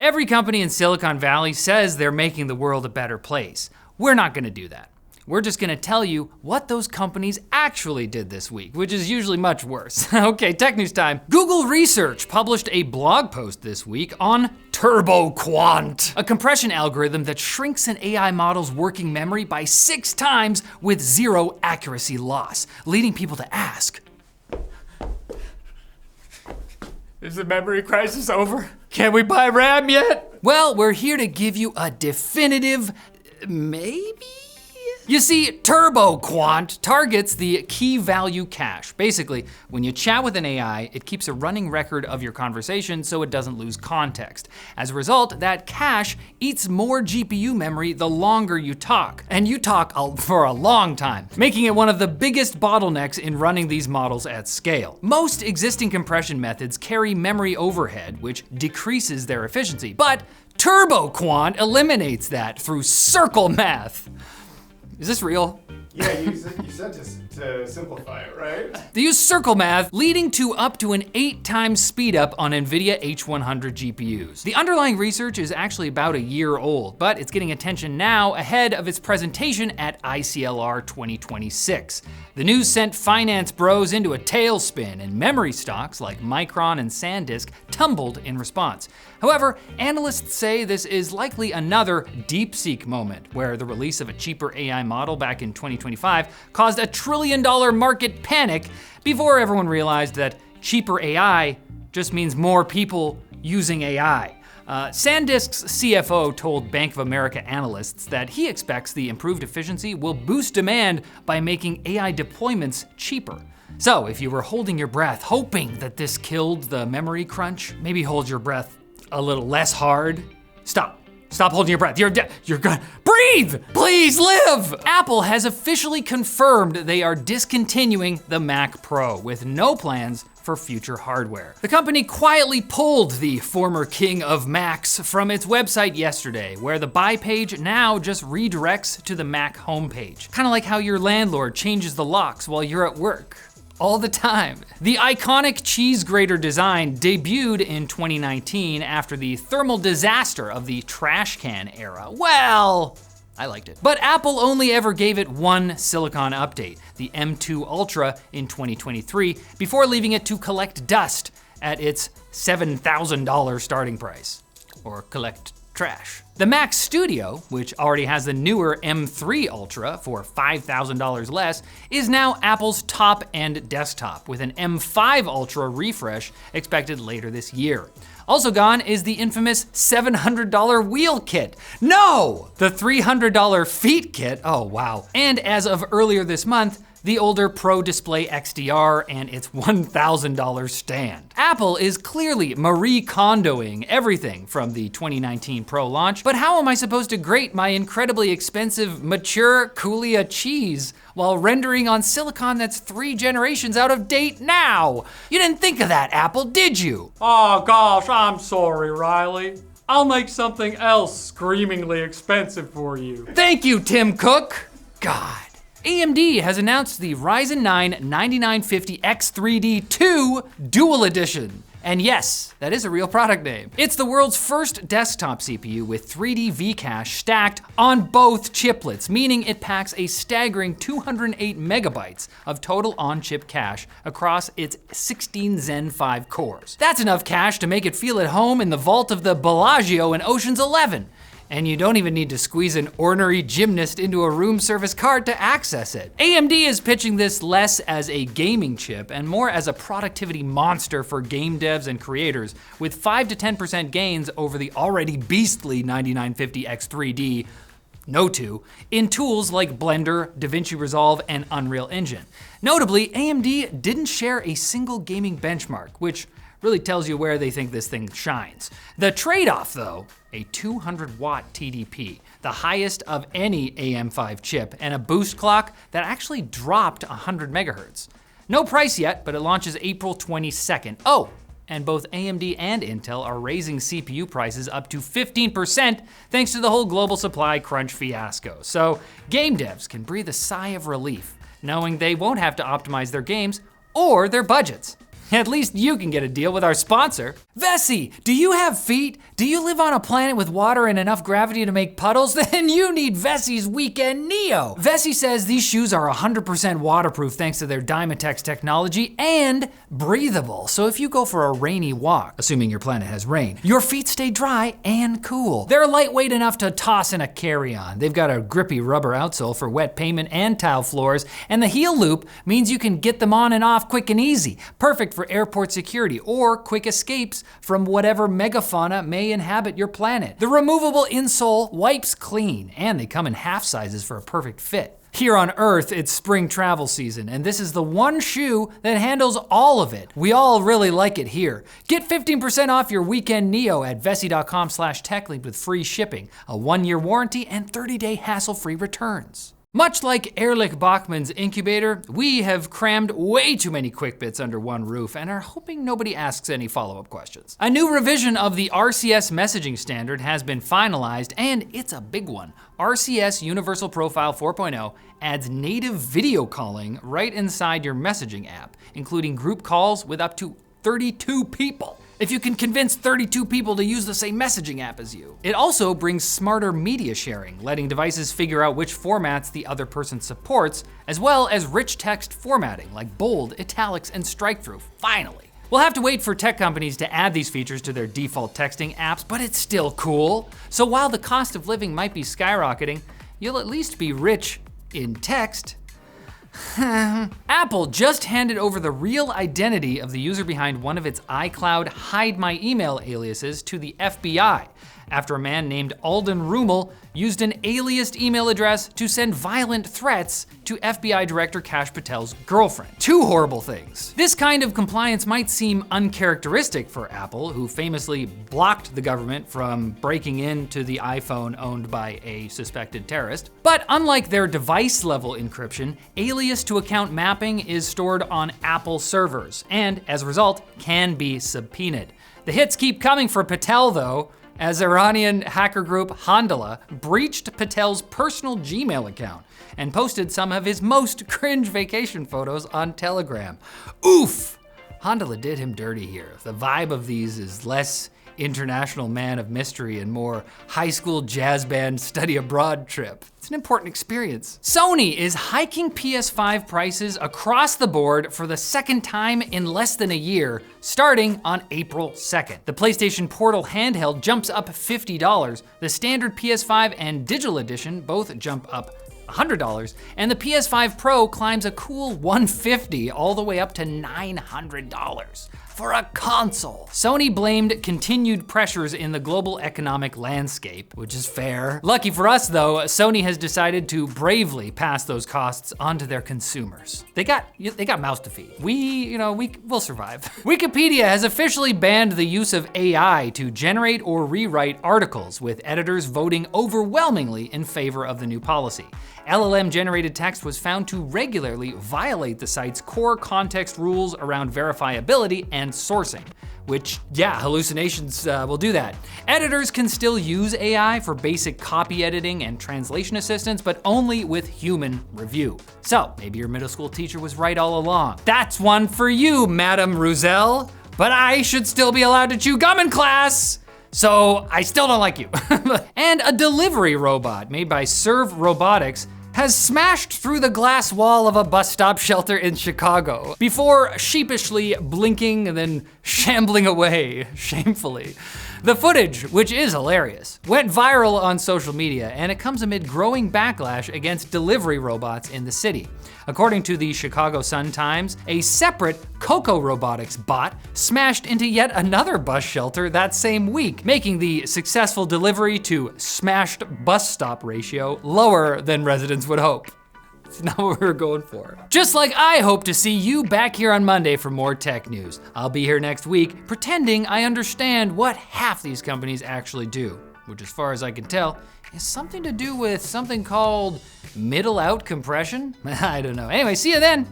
Every company in Silicon Valley says they're making the world a better place. We're not gonna do that. We're just gonna tell you what those companies actually did this week, which is usually much worse. Okay, tech news time. Google Research published a blog post this week on TurboQuant, a compression algorithm that shrinks an AI model's working memory by 6 times with 0 accuracy loss, leading people to ask, is the memory crisis over? Can we buy RAM yet? Well, we're here to give you a definitive maybe? You see, TurboQuant targets the key value cache. Basically, when you chat with an AI, it keeps a running record of your conversation so it doesn't lose context. As a result, that cache eats more GPU memory the longer you talk. And you talk for a long time, making it one of the biggest bottlenecks in running these models at scale. Most existing compression methods carry memory overhead, which decreases their efficiency. But TurboQuant eliminates that through circle math. Is this real? Yeah, you said to simplify it, right? They use circle math, leading to up to an 8 times speed up on NVIDIA H100 GPUs. The underlying research is actually about a year old, but it's getting attention now ahead of its presentation at ICLR 2026. The news sent finance bros into a tailspin, and memory stocks like Micron and SanDisk tumbled in response. However, analysts say this is likely another DeepSeek moment, where the release of a cheaper AI model back in 2025 caused a $1 trillion market panic before everyone realized that cheaper AI just means more people using AI. SanDisk's CFO told Bank of America analysts that he expects the improved efficiency will boost demand by making AI deployments cheaper. So if you were holding your breath, hoping that this killed the memory crunch, maybe hold your breath a little less hard. Stop holding your breath. You're gonna breathe! Please live! Apple has officially confirmed they are discontinuing the Mac Pro with no plans for future hardware. The company quietly pulled the former king of Macs from its website yesterday, where the buy page now just redirects to the Mac homepage. Kind of like how your landlord changes the locks while you're at work. All the time. The iconic cheese grater design debuted in 2019 after the thermal disaster of the trash can era. Well, I liked it. But Apple only ever gave it one silicon update, the M2 Ultra in 2023, before leaving it to collect dust at its $7,000 starting price. Or collect trash. The Mac Studio, which already has the newer M3 Ultra for $5,000 less, is now Apple's top-end desktop, with an M5 Ultra refresh expected later this year. Also gone is the infamous $700 wheel kit. No! The $300 feet kit, oh wow. And as of earlier this month, the older Pro Display XDR and its $1,000 stand. Apple is clearly Marie Kondoing everything from the 2019 Pro launch, but how am I supposed to grate my incredibly expensive, mature Kulia cheese while rendering on silicon that's 3 generations out of date now? You didn't think of that, Apple, did you? Oh gosh, I'm sorry, Riley. I'll make something else screamingly expensive for you. Thank you, Tim Cook. God. AMD has announced the Ryzen 9 9950X3D2 Dual Edition. And yes, that is a real product name. It's the world's first desktop CPU with 3D V-cache stacked on both chiplets, meaning it packs a staggering 208 megabytes of total on-chip cache across its 16 Zen 5 cores. That's enough cache to make it feel at home in the vault of the Bellagio in Ocean's 11. And you don't even need to squeeze an ornery gymnast into a room service cart to access it. AMD is pitching this less as a gaming chip and more as a productivity monster for game devs and creators, with 5 to 10% gains over the already beastly 9950X3D, no two, in tools like Blender, DaVinci Resolve, and Unreal Engine. Notably, AMD didn't share a single gaming benchmark, which really tells you where they think this thing shines. The trade-off though, a 200 watt TDP, the highest of any AM5 chip, and a boost clock that actually dropped 100 megahertz. No price yet, but it launches April 22nd. Oh, and both AMD and Intel are raising CPU prices up to 15% thanks to the whole global supply crunch fiasco. So game devs can breathe a sigh of relief, knowing they won't have to optimize their games or their budgets. At least you can get a deal with our sponsor. Vessi, do you have feet? Do you live on a planet with water and enough gravity to make puddles? Then you need Vessi's Weekend Neo. Vessi says these shoes are 100% waterproof thanks to their Dymatex technology and breathable. So if you go for a rainy walk, assuming your planet has rain, your feet stay dry and cool. They're lightweight enough to toss in a carry-on. They've got a grippy rubber outsole for wet pavement and tile floors, and the heel loop means you can get them on and off quick and easy. Perfect for airport security or quick escapes from whatever megafauna may inhabit your planet. The removable insole wipes clean, and they come in half sizes for a perfect fit. Here on Earth, it's spring travel season, and this is the one shoe that handles all of it. We all really like it here. Get 15% off your Weekend Neo at vessi.com/techlink with free shipping, a 1-year warranty, and 30-day hassle-free returns. Much like Ehrlich Bachman's incubator, we have crammed way too many quick bits under one roof and are hoping nobody asks any follow-up questions. A new revision of the RCS messaging standard has been finalized, and it's a big one. RCS Universal Profile 4.0 adds native video calling right inside your messaging app, including group calls with up to 32 people. If you can convince 32 people to use the same messaging app as you. It also brings smarter media sharing, letting devices figure out which formats the other person supports, as well as rich text formatting like bold, italics, and strike-through, finally. We'll have to wait for tech companies to add these features to their default texting apps, but it's still cool. So while the cost of living might be skyrocketing, you'll at least be rich in text. Apple just handed over the real identity of the user behind one of its iCloud Hide My Email aliases to the FBI after a man named Alden Rummel used an aliased email address to send violent threats to FBI Director Kash Patel's girlfriend. Two horrible things. This kind of compliance might seem uncharacteristic for Apple, who famously blocked the government from breaking into the iPhone owned by a suspected terrorist. But unlike their device-level encryption, alias to account mapping is stored on Apple servers, and as a result, can be subpoenaed. The hits keep coming for Patel though, as Iranian hacker group Handala breached Patel's personal Gmail account and posted some of his most cringe vacation photos on Telegram. Oof! Handala did him dirty here. The vibe of these is less international man of mystery and more high school jazz band study abroad trip. It's an important experience. Sony is hiking PS5 prices across the board for the second time in less than a year, starting on April 2nd. The PlayStation Portal handheld jumps up $50. The standard PS5 and digital edition both jump up $100, and the PS5 Pro climbs a cool $150 all the way up to $900 for a console. Sony blamed continued pressures in the global economic landscape, which is fair. Lucky for us though, Sony has decided to bravely pass those costs onto their consumers. They got mouths to feed. We'll survive. Wikipedia has officially banned the use of AI to generate or rewrite articles, with editors voting overwhelmingly in favor of the new policy. LLM-generated text was found to regularly violate the site's core context rules around verifiability and sourcing, which, yeah, hallucinations will do that. Editors can still use AI for basic copy editing and translation assistance, but only with human review. So maybe your middle school teacher was right all along. That's one for you, Madame Ruzel, but I should still be allowed to chew gum in class. So I still don't like you. And a delivery robot made by Serve Robotics has smashed through the glass wall of a bus stop shelter in Chicago before sheepishly blinking and then shambling away shamefully. The footage, which is hilarious, went viral on social media, and it comes amid growing backlash against delivery robots in the city. According to the Chicago Sun-Times, a separate Coco Robotics bot smashed into yet another bus shelter that same week, making the successful delivery to smashed bus stop ratio lower than residents would hope. It's not what we're going for. Just like I hope to see you back here on Monday for more tech news. I'll be here next week pretending I understand what half these companies actually do, which as far as I can tell, is something to do with something called middle out compression? I don't know. Anyway, see you then.